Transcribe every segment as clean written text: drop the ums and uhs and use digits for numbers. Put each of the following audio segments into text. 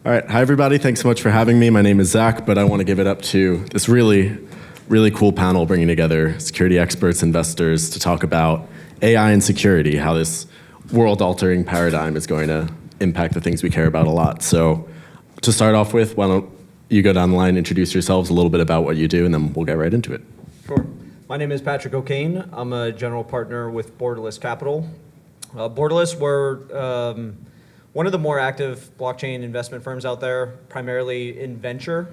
All right, hi everybody. Thanks so much for having me. My name is Zach, but I want to give it up to this really, really cool panel bringing together security experts, investors to talk about AI and security, how this world-altering paradigm is going to impact the things we care about a lot. So to start off with, why don't you go down the line, introduce yourselves, a little bit about what you do, and then we'll get right into it. Sure. My name is Patrick O'Kane. I'm a general partner with Borderless Capital. Borderless, we're one of the more active blockchain investment firms out there, primarily in venture.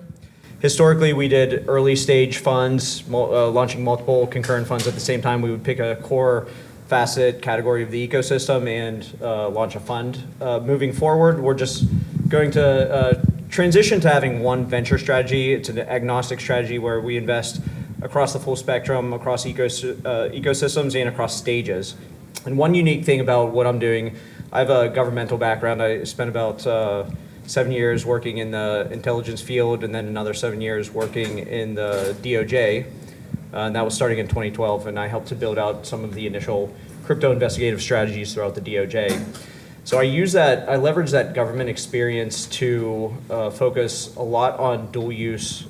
Historically, we did early stage funds, launching multiple concurrent funds at the same time. We would pick a core facet category of the ecosystem and launch a fund. Moving forward, we're just going to transition to having one venture strategy. It's an agnostic strategy where we invest across the full spectrum, across ecosystems and across stages. And one unique thing about what I'm doing, I have a governmental background. I spent about 7 years working in the intelligence field and then another 7 years working in the DOJ. And that was starting in 2012, and I helped to build out some of the initial crypto investigative strategies throughout the DOJ. So I leverage that government experience to focus a lot on dual use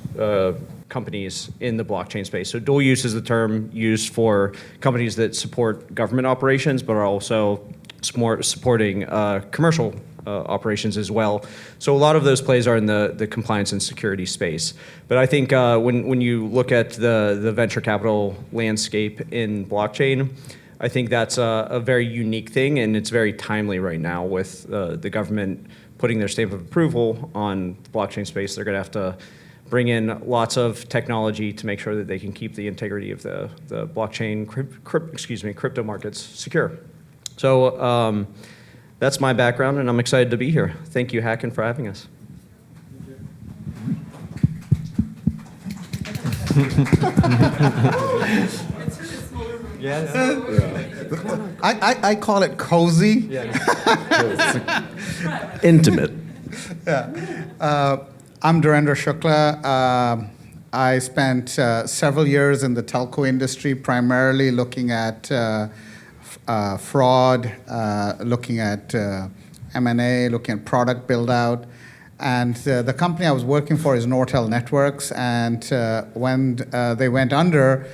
companies in the blockchain space. So dual use is the term used for companies that support government operations, but are also supporting commercial operations as well. So a lot of those plays are in the compliance and security space. But I think when you look at the venture capital landscape in blockchain, I think that's a very unique thing, and it's very timely right now with the government putting their stamp of approval on the blockchain space. They're going to have to bring in lots of technology to make sure that they can keep the integrity of the blockchain crypto markets secure. So that's my background, and I'm excited to be here. Thank you, Hacken, for having us. I call it cozy. Intimate. Yeah. I'm Dhirendra Shukla. I spent several years in the telco industry, primarily looking at fraud, looking at M&A, looking at product build-out. And the company I was working for is Nortel Networks. And when they went under,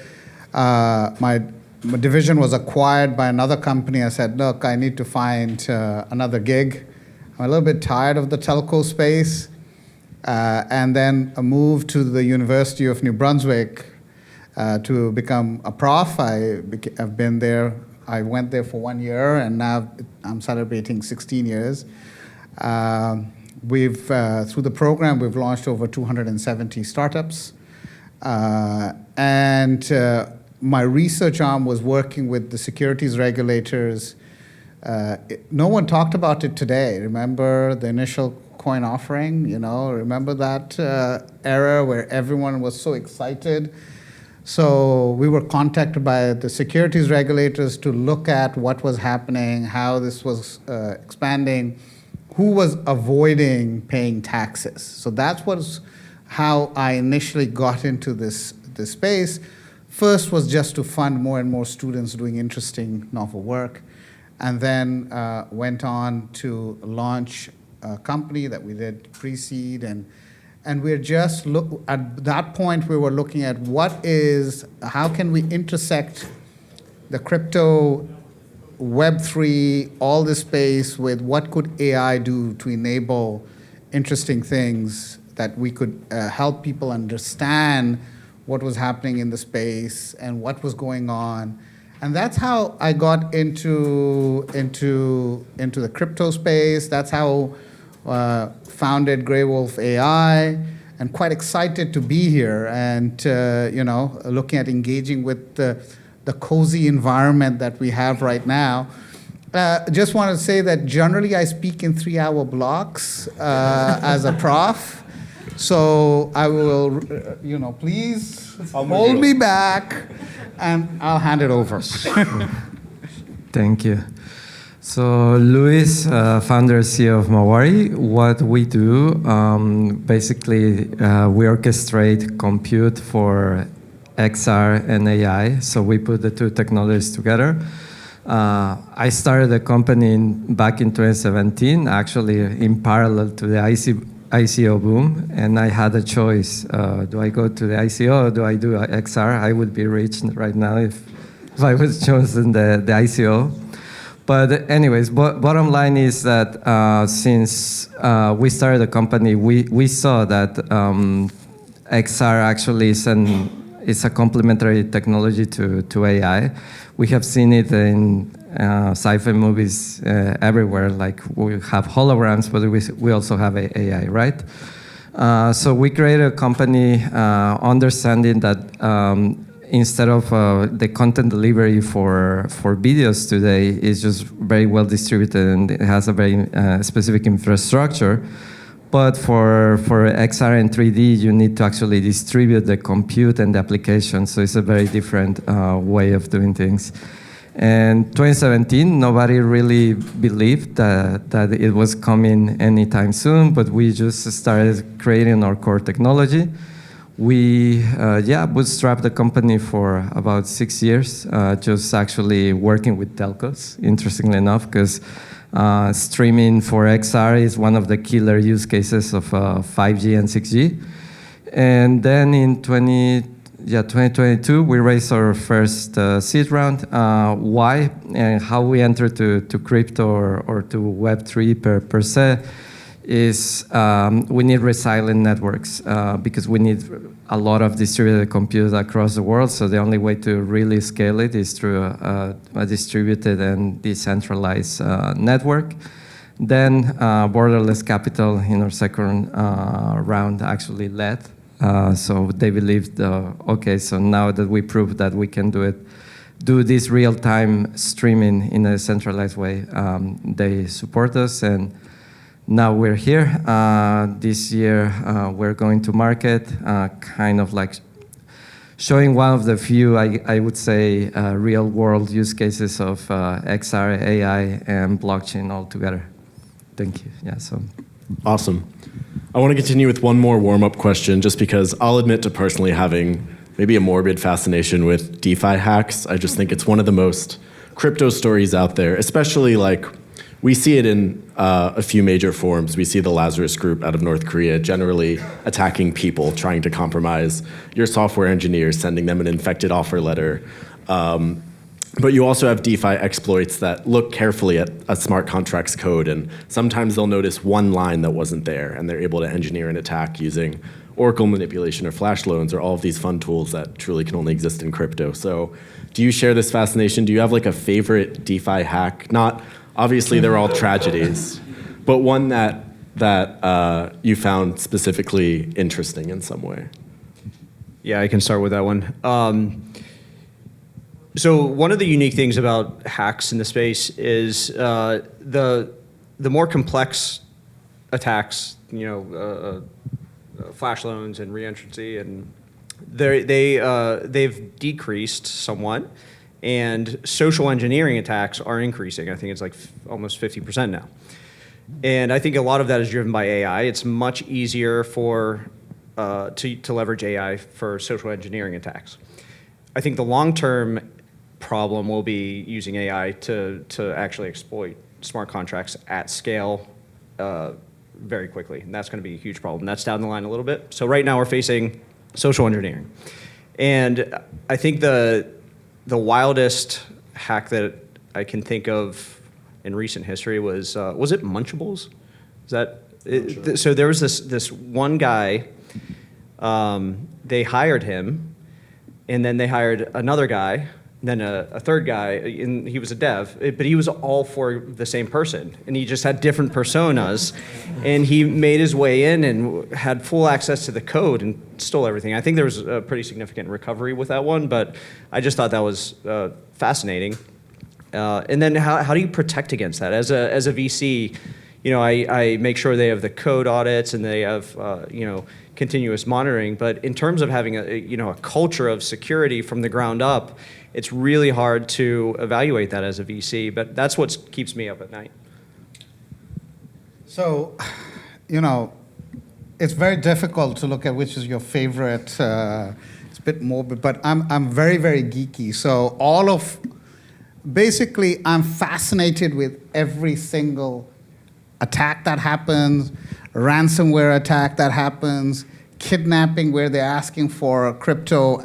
my division was acquired by another company. I said, look, I need to find another gig. I'm a little bit tired of the telco space. And then I moved to the University of New Brunswick to become a prof. I've been there. I went there for 1 year, and now I'm celebrating 16 years. Through the program, we've launched over 270 startups. And my research arm was working with the securities regulators. No one talked about it today. Remember the initial coin offering? Remember that era where everyone was so excited? So we were contacted by the securities regulators to look at what was happening, how this was expanding, who was avoiding paying taxes. So that was how I initially got into this space. First was just to fund more and more students doing interesting, novel work, and then went on to launch a company that we did pre-seed, and we're just at that point we were looking at how can we intersect the crypto, Web3, all this space with what could AI do to enable interesting things that we could help people understand what was happening in the space and what was going on. And that's how I got into the crypto space. That's how founded Grey Wolf AI, and quite excited to be here and looking at engaging with the cozy environment that we have right now. Just want to say that generally I speak in 3-hour blocks as a prof. So I will, please hold me back, and I'll hand it over. Thank you. So Luis, founder and CEO of Mawari. What we do, basically, we orchestrate compute for XR and AI. So we put the two technologies together. I started the company back in 2017, actually in parallel to the ICO boom, and I had a choice. Do I go to the ICO or do I do XR? I would be rich right now if I was chosen the ICO. But anyways, bottom line is that since we started the company, we saw that XR actually is a complementary technology to AI. We have seen it in sci-fi movies everywhere. Like we have holograms, but we also have AI, right? So we created a company understanding that instead of the content delivery for videos today is just very well distributed and it has a very specific infrastructure. But for XR and 3D, you need to actually distribute the compute and the application. So it's a very different way of doing things. And 2017, nobody really believed that it was coming anytime soon, but we just started creating our core technology. We bootstrapped the company for about 6 years, just actually working with telcos, interestingly enough, because streaming for XR is one of the killer use cases of 5G and 6G. And then in 2022, we raised our first seed round. Why and how we entered to crypto or to Web3 per se is we need resilient networks because we need a lot of distributed compute across the world. So the only way to really scale it is through a distributed and decentralized network. Then Borderless Capital in our second round actually led. So they believed, okay, so now that we proved that we can do this real-time streaming in a centralized way, they support us, and now we're here. This year, we're going to market, kind of like showing one of the few, I would say, real-world use cases of XR, AI, and blockchain all together. Thank you. Yeah. So. Awesome. I want to continue with one more warm-up question, just because I'll admit to personally having maybe a morbid fascination with DeFi hacks. I just think it's one of the most crypto stories out there, especially like we see it in a few major forms. We see the Lazarus Group out of North Korea generally attacking people, trying to compromise your software engineers, sending them an infected offer letter. But you also have DeFi exploits that look carefully at a smart contract's code, and sometimes they'll notice one line that wasn't there, and they're able to engineer an attack using Oracle manipulation or flash loans or all of these fun tools that truly can only exist in crypto. So do you share this fascination? Do you have like a favorite DeFi hack? Not, obviously they're all tragedies, but one that you found specifically interesting in some way? Yeah, I can start with that one. So one of the unique things about hacks in the space is the more complex attacks, flash loans and reentrancy, and they've decreased somewhat, and social engineering attacks are increasing. I think it's like almost 50% now. And I think a lot of that is driven by AI. It's much easier to leverage AI for social engineering attacks. I think the long-term problem will be using AI to actually exploit smart contracts at scale very quickly, and that's going to be a huge problem. That's down the line a little bit. So right now we're facing social engineering, and I think the wildest hack that I can think of in recent history was it Munchables? Is that it? So there was this one guy. They hired him, and then they hired another guy. Then a third guy, and he was a dev, but he was all for the same person, and he just had different personas, and he made his way in and had full access to the code and stole everything. I think there was a pretty significant recovery with that one, but I just thought that was fascinating. And then how do you protect against that? As a VC, I make sure they have the code audits and they have continuous monitoring. But in terms of having a culture of security from the ground up, it's really hard to evaluate that as a VC, but that's what keeps me up at night. So, it's very difficult to look at which is your favorite. It's a bit morbid, but I'm very, very geeky. So basically, I'm fascinated with every single attack that happens, ransomware attack that happens, kidnapping where they're asking for crypto.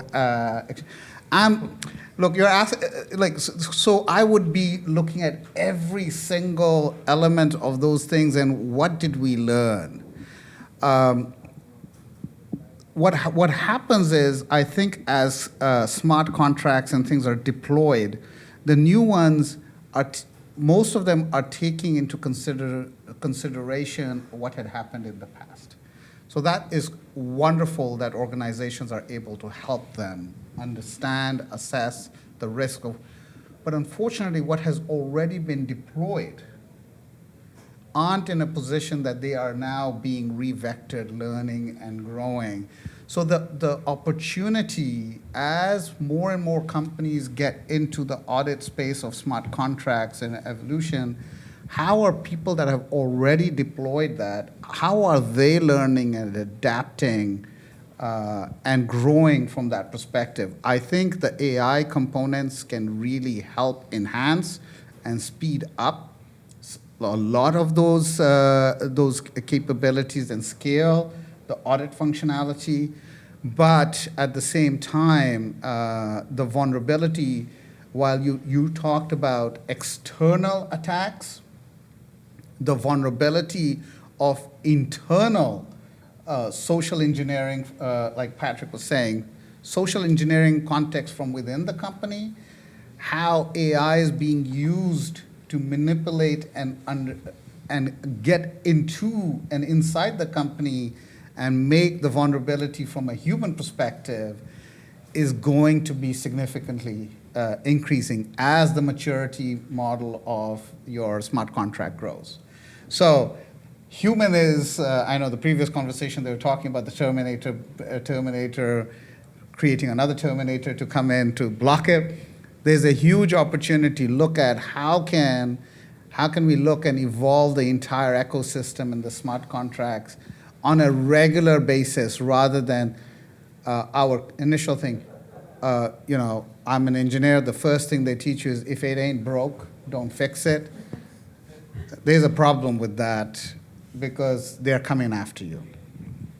Look, you're asking, so I would be looking at every single element of those things and what did we learn? What happens is, I think as smart contracts and things are deployed, the new ones most of them are taking into consideration what had happened in the past. So that is wonderful that organizations are able to help them understand, assess the risk of, but unfortunately what has already been deployed aren't in a position that they are now being re-vectored, learning and growing. So the opportunity as more and more companies get into the audit space of smart contracts and evolution, how are people that have already deployed that, how are they learning and adapting and growing from that perspective? I think the AI components can really help enhance and speed up a lot of those capabilities and scale the audit functionality, but at the same time, the vulnerability, while you talked about external attacks, the vulnerability of internal social engineering, like Patrick was saying, social engineering context from within the company, how AI is being used to manipulate and get into and inside the company and make the vulnerability from a human perspective is going to be significantly increasing as the maturity model of your smart contract grows. So human is, I know the previous conversation they were talking about the Terminator creating another Terminator to come in to block it. There's a huge opportunity to look at how can we look and evolve the entire ecosystem and the smart contracts on a regular basis rather than our initial thing. I'm an engineer. The first thing they teach you is if it ain't broke, don't fix it. There's a problem with that because they're coming after you.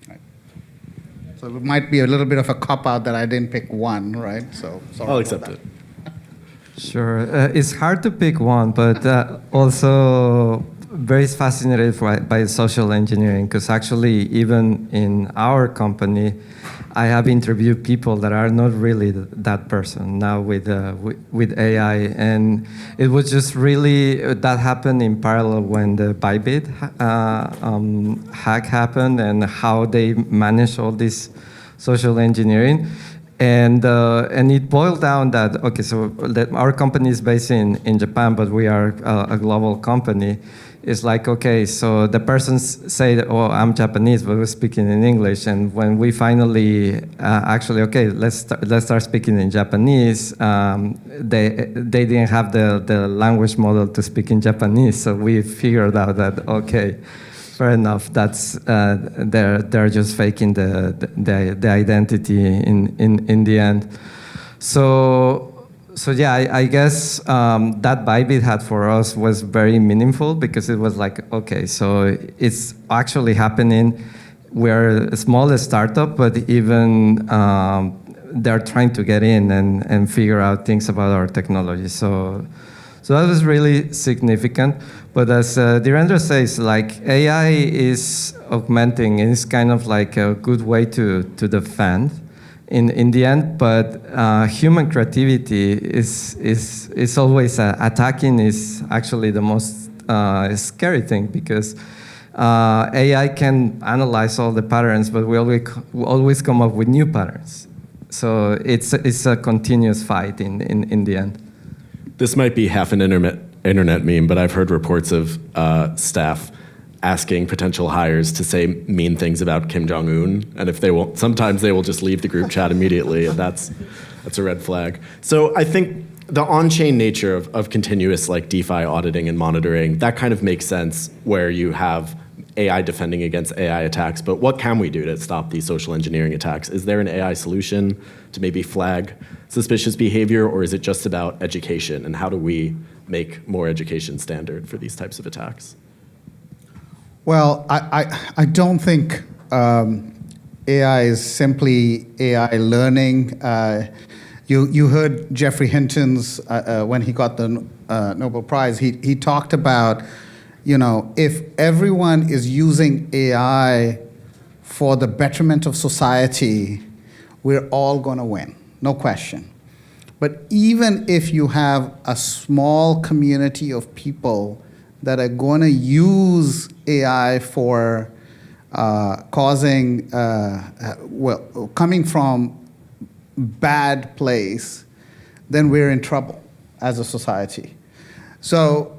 Right? So it might be a little bit of a cop-out that I didn't pick one, right? So sorry I'll about accept that. it. Sure. It's hard to pick one, but also very fascinated by social engineering because actually even in our company, I have interviewed people that are not really that person now with AI, and it was just really that happened in parallel when the Bybit hack happened and how they manage all this social engineering. And it boiled down that, okay, so our company is based in Japan, but we are a global company. It's like, okay, so the person say, oh, I'm Japanese, but we're speaking in English. And when we finally actually, okay, let's start speaking in Japanese, they didn't have the language model to speak in Japanese. So we figured out that, okay, fair enough. That's they're just faking the identity in the end. So yeah, I guess that Bybit had for us was very meaningful because it was like, okay, so it's actually happening. We're a small startup, but even they're trying to get in and figure out things about our technology. So that was really significant. But as Dhirendra says, like AI is augmenting, and it's kind of like a good way to defend in the end. But human creativity is always attacking is actually the most scary thing because AI can analyze all the patterns, but we always come up with new patterns. So it's a continuous fight in the end. This might be half an internet meme, but I've heard reports of staff asking potential hires to say mean things about Kim Jong-un, and if they won't, sometimes they will just leave the group chat immediately, and that's a red flag. So I think the on-chain nature of continuous like DeFi auditing and monitoring, that kind of makes sense where you have AI defending against AI attacks, but what can we do to stop these social engineering attacks? Is there an AI solution to maybe flag suspicious behavior, or is it just about education, and how do we make more education standard for these types of attacks? Well, I don't think AI is simply AI learning. You heard Jeffrey Hinton's, when he got the Nobel Prize, he talked about, if everyone is using AI for the betterment of society, we're all going to win, no question. But even if you have a small community of people that are going to use AI for coming from bad place, then we're in trouble as a society. So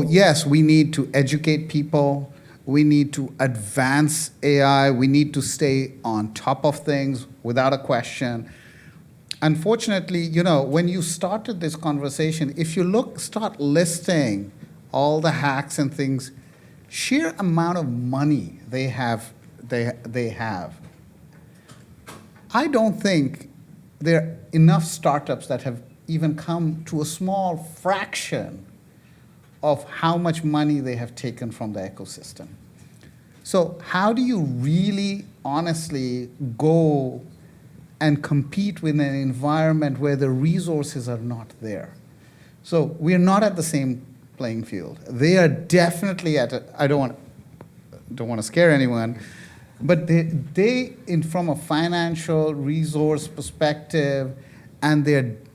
yes, we need to educate people. We need to advance AI. We need to stay on top of things without a question. Unfortunately, when you started this conversation, if you start listing all the hacks and things, sheer amount of money they have. I don't think there are enough startups that have even come to a small fraction of how much money they have taken from the ecosystem. So how do you really honestly go and compete with an environment where the resources are not there? So we're not at the same playing field. They are definitely I don't want to scare anyone, but from a financial resource perspective, and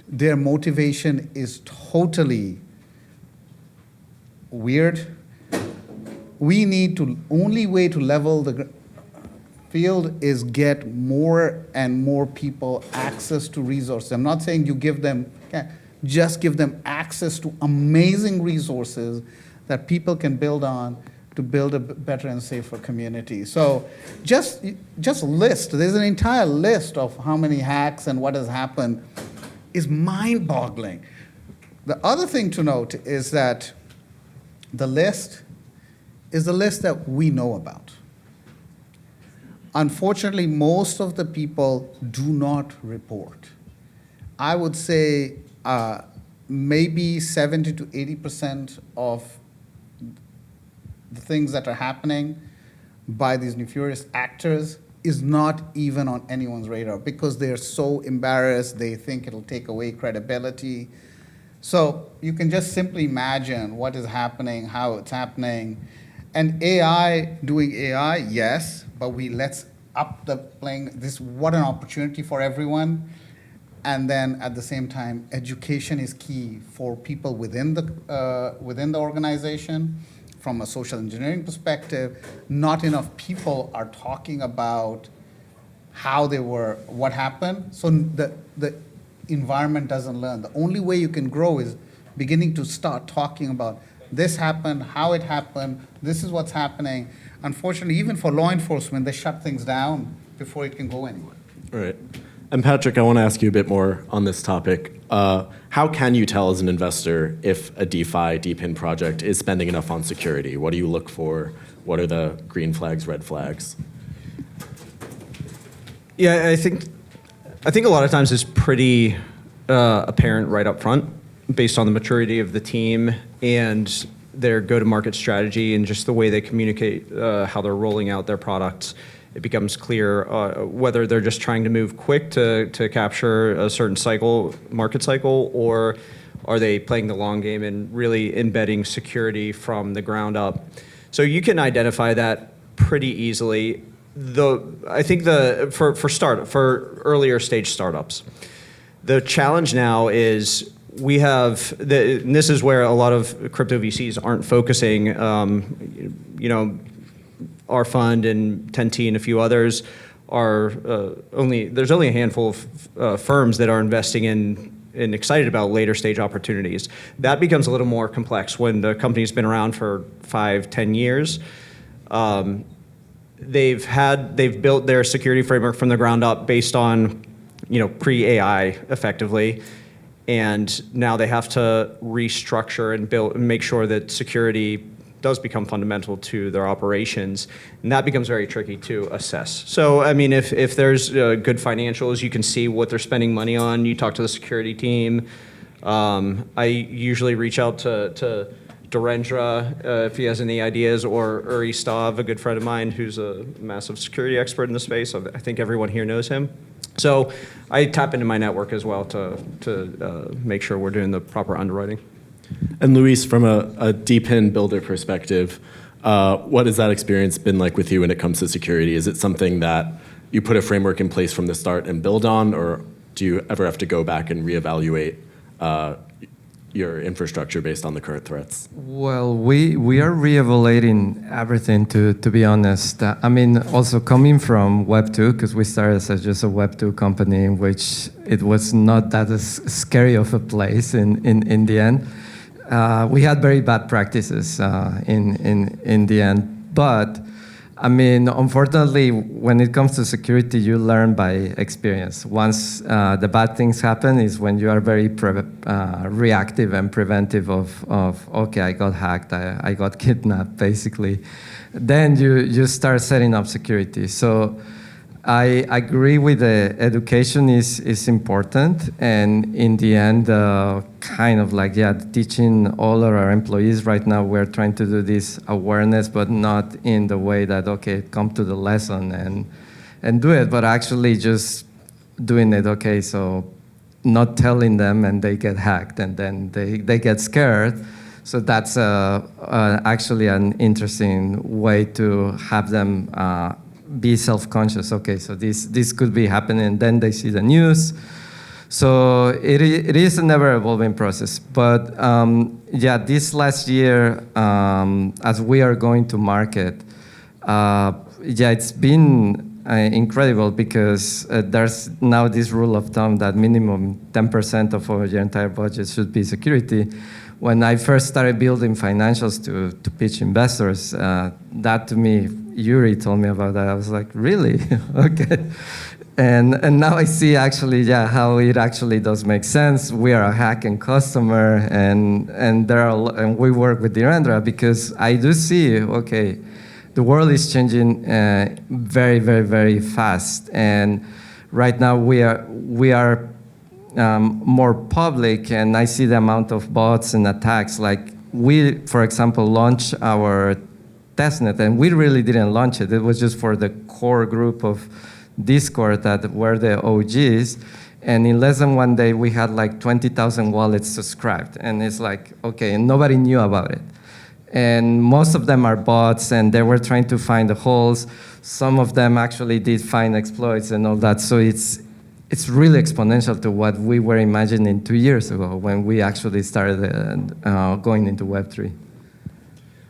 their motivation is totally weird. We need to, only way to level the field is get more and more people access to resources. I'm not saying you just give them access to amazing resources that people can build on to build a better and safer community. So just list, there's an entire list of how many hacks and what has happened is mind-boggling. The other thing to note is that the list is the list that we know about. Unfortunately, most of the people do not report. I would say maybe 70 to 80% of the things that are happening by these nefarious actors is not even on anyone's radar because they're so embarrassed, they think it'll take away credibility. So you can just simply imagine what is happening, how it's happening. And AI, doing AI, yes, but let's up the playing, what an opportunity for everyone. And then at the same time, education is key for people within the organization. From a social engineering perspective, not enough people are talking about what happened. So the environment doesn't learn. The only way you can grow is beginning to start talking about this happened, how it happened, this is what's happening. Unfortunately, even for law enforcement, they shut things down before it can go anywhere. All right. And Patrick, I want to ask you a bit more on this topic. How can you tell as an investor if a DeFi, DePIN project is spending enough on security? What do you look for? What are the green flags, red flags? Yeah, I think a lot of times it's pretty apparent right up front based on the maturity of the team and their go-to-market strategy and just the way they communicate how they're rolling out their products. It becomes clear whether they're just trying to move quick to capture a certain market cycle, or are they playing the long game and really embedding security from the ground up. So you can identify that pretty easily. I think for earlier stage startups, the challenge now is and this is where a lot of crypto VCs aren't focusing. Our fund and 10T and a few others there's only a handful of firms that are investing in and excited about later stage opportunities. That becomes a little more complex when the company's been around for 5-10 years. They've built their security framework from the ground up based on pre-AI effectively. And now they have to restructure and make sure that security does become fundamental to their operations, and that becomes very tricky to assess. So, I mean, if there's good financials, you can see what they're spending money on. You talk to the security team. I usually reach out to Dorendra, if he has any ideas, or Uri Stav, a good friend of mine who's a massive security expert in the space. I think everyone here knows him. So I tap into my network as well to make sure we're doing the proper underwriting. And Luis, from a DPIN builder perspective, what has that experience been like with you when it comes to security? Is it something that you put a framework in place from the start and build on, or do you ever have to go back and reevaluate your infrastructure based on the current threats? Well, we are re-evaluating everything, to be honest. I mean, also coming from Web 2, because we started as just a Web 2 company, in which it was not that scary of a place in the end. We had very bad practices in the end. But, I mean, unfortunately, when it comes to security, you learn by experience. Once the bad things happen is when you are very reactive and preventive of okay, I got hacked, I got kidnapped, basically. Then you start setting up security. So I agree with the education is important, and in the end, kind of like, teaching all of our employees right now, we're trying to do this awareness, but not in the way that, okay, come to the lesson and do it, but actually just doing it, okay, so not telling them and they get hacked and then they get scared. So that's actually an interesting way to have them be self-conscious. Okay, so this could be happening, and then they see the news. So it is a never-evolving process. But this last year, as we are going to market, it's been incredible, because there's now this rule of thumb that minimum 10% of your entire budget should be security. When I first started building financials to pitch investors, that to me, Uri told me about that. I was like, really? Okay. And now I see actually, how it actually does make sense. We are a hacking customer, and we work with Dorendra, because I do see, okay, the world is changing very, very, very fast, and right now we are more public, and I see the amount of bots and attacks. Like we, for example, launched our testnet, and we really didn't launch it. It was just for the core group of Discord that were the OGs, and in less than one day we had like 20,000 wallets subscribed, and it's like, okay, and nobody knew about it. And most of them are bots, and they were trying to find the holes. Some of them actually did find exploits and all that. So it's really exponential to what we were imagining 2 years ago when we actually started going into Web3.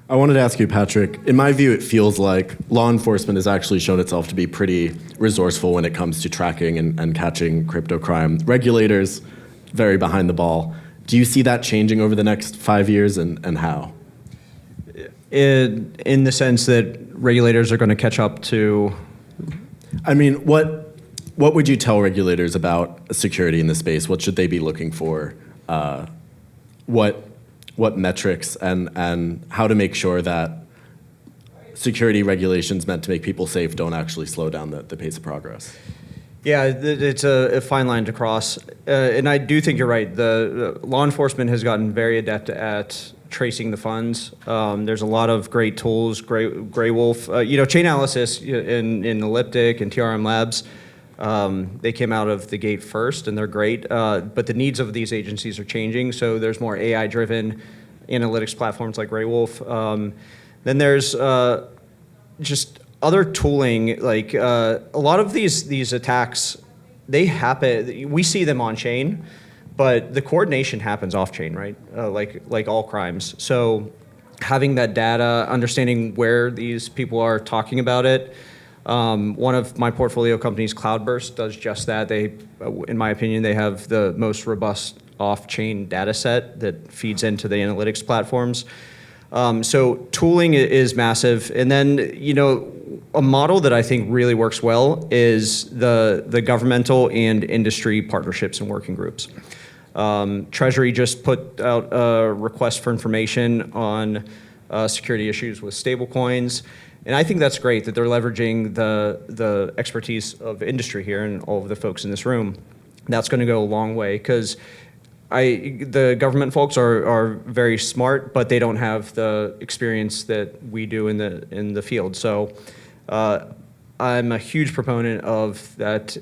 I wanted to ask you, Patrick, in my view, it feels like law enforcement has actually shown itself to be pretty resourceful when it comes to tracking and catching crypto crime. Regulators, very behind the ball. Do you see that changing over the next 5 years, and how? In the sense that regulators are going to catch up to? I mean, what would you tell regulators about security in the space? What should they be looking for? What metrics, and how to make sure that security regulations meant to make people safe don't actually slow down the pace of progress? Yeah, it's a fine line to cross. And I do think you're right. The law enforcement has gotten very adept at tracing the funds. There's a lot of great tools, Graywolf. Chain analysis in Elliptic and TRM Labs, they came out of the gate first, and they're great. But the needs of these agencies are changing, so there's more AI-driven analytics platforms like Graywolf. Then there's just other tooling, like a lot of these attacks, they happen. We see them on chain, but the coordination happens off chain, right? Like all crimes. So having that data, understanding where these people are talking about it. One of my portfolio companies, Cloudburst, does just that. They, in my opinion, they have the most robust off-chain data set that feeds into the analytics platforms. So tooling is massive. And then, a model that I think really works well is the governmental and industry partnerships and working groups. Treasury just put out a request for information on security issues with stablecoins. And I think that's great that they're leveraging the expertise of industry here and all of the folks in this room. That's going to go a long way, because the government folks are very smart, but they don't have the experience that we do in the field. So I'm a huge proponent of that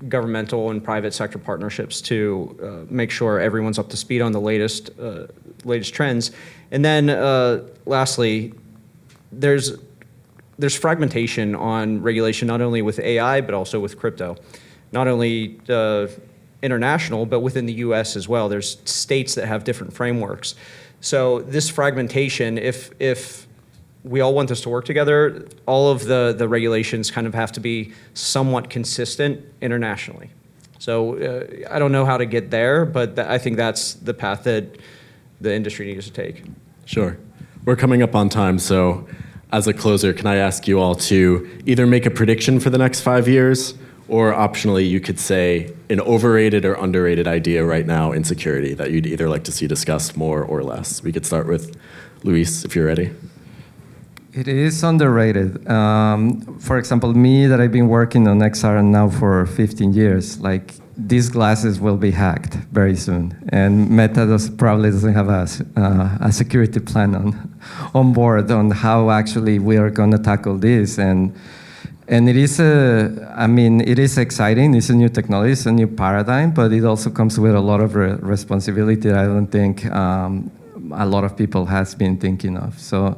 governmental and private sector partnerships to make sure everyone's up to speed on the latest trends. And then lastly, there's fragmentation on regulation, not only with AI, but also with crypto. Not only international, but within the US as well. There's states that have different frameworks. So this fragmentation, if we all want this to work together, all of the regulations kind of have to be somewhat consistent internationally. So I don't know how to get there, but I think that's the path that the industry needs to take. Sure. We're coming up on time, so as a closer, can I ask you all to either make a prediction for the next 5 years, or optionally you could say an overrated or underrated idea right now in security that you'd either like to see discussed more or less? We could start with Luis, if you're ready. It is underrated. For example, me that I've been working on XR now for 15 years, like these glasses will be hacked very soon, and Meta probably doesn't have a security plan on board on how actually we are going to tackle this. And it is it is exciting. It's a new technology, it's a new paradigm, but it also comes with a lot of responsibility that I don't think a lot of people has been thinking of. So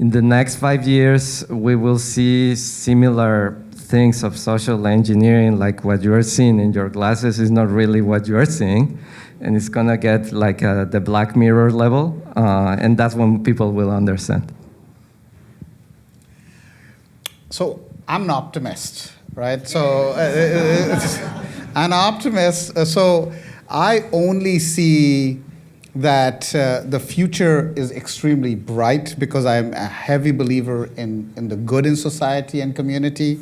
in the next 5 years, we will see similar things of social engineering, like what you are seeing in your glasses is not really what you are seeing, and it's gonna get like the Black Mirror level, and that's when people will understand. So I'm an optimist, right? So an optimist. So I only see that the future is extremely bright because I'm a heavy believer in the good in society and community.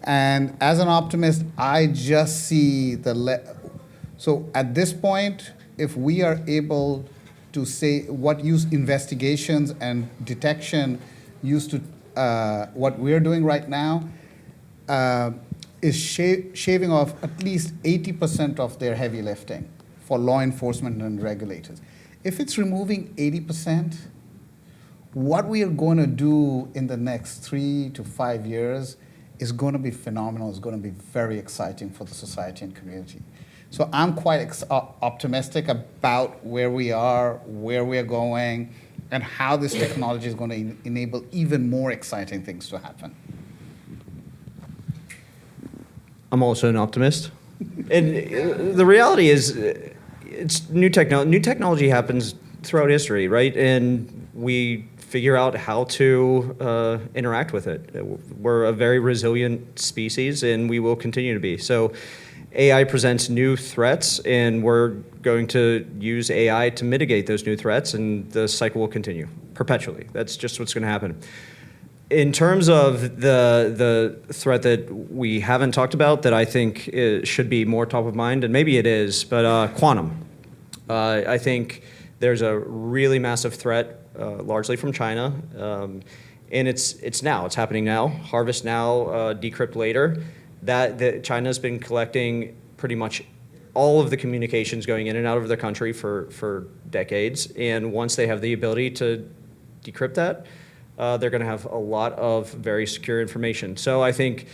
And as an optimist, I just see so at this point, if we are able to say what use investigations and detection used to, what we're doing right now is shaving off at least 80% of their heavy lifting for law enforcement and regulators. If it's removing 80%, what we are going to do in the next 3 to 5 years is going to be phenomenal. It's going to be very exciting for the society and community. So I'm quite optimistic about where we are, where we're going, and how this technology is going to enable even more exciting things to happen. I'm also an optimist. And the reality is, it's new technology. New technology happens throughout history, right? And we figure out how to interact with it. We're a very resilient species, and we will continue to be. So AI presents new threats, and we're going to use AI to mitigate those new threats, and the cycle will continue perpetually. That's just what's going to happen. In terms of the threat that we haven't talked about that I think should be more top of mind, and maybe it is, but quantum. I think there's a really massive threat, largely from China, and it's happening now. Harvest now, decrypt later. That China's been collecting pretty much all of the communications going in and out of their country for decades, and once they have the ability to decrypt that, they're going to have a lot of very secure information. So I think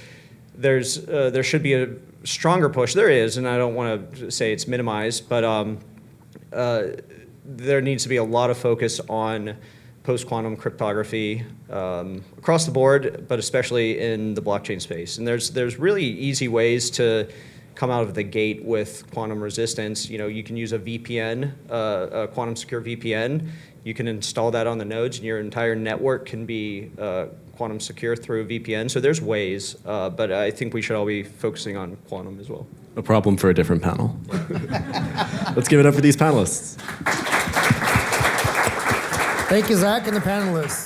there should be a stronger push. There is, and I don't want to say it's minimized, but there needs to be a lot of focus on post-quantum cryptography across the board, but especially in the blockchain space. And there's really easy ways to come out of the gate with quantum resistance. You know, you can use a VPN, a quantum secure VPN. You can install that on the nodes, and your entire network can be quantum secure through a VPN. So there's ways, but I think we should all be focusing on quantum as well. A problem for a different panel. Let's give it up for these panelists. Thank you, Zach, and the panelists.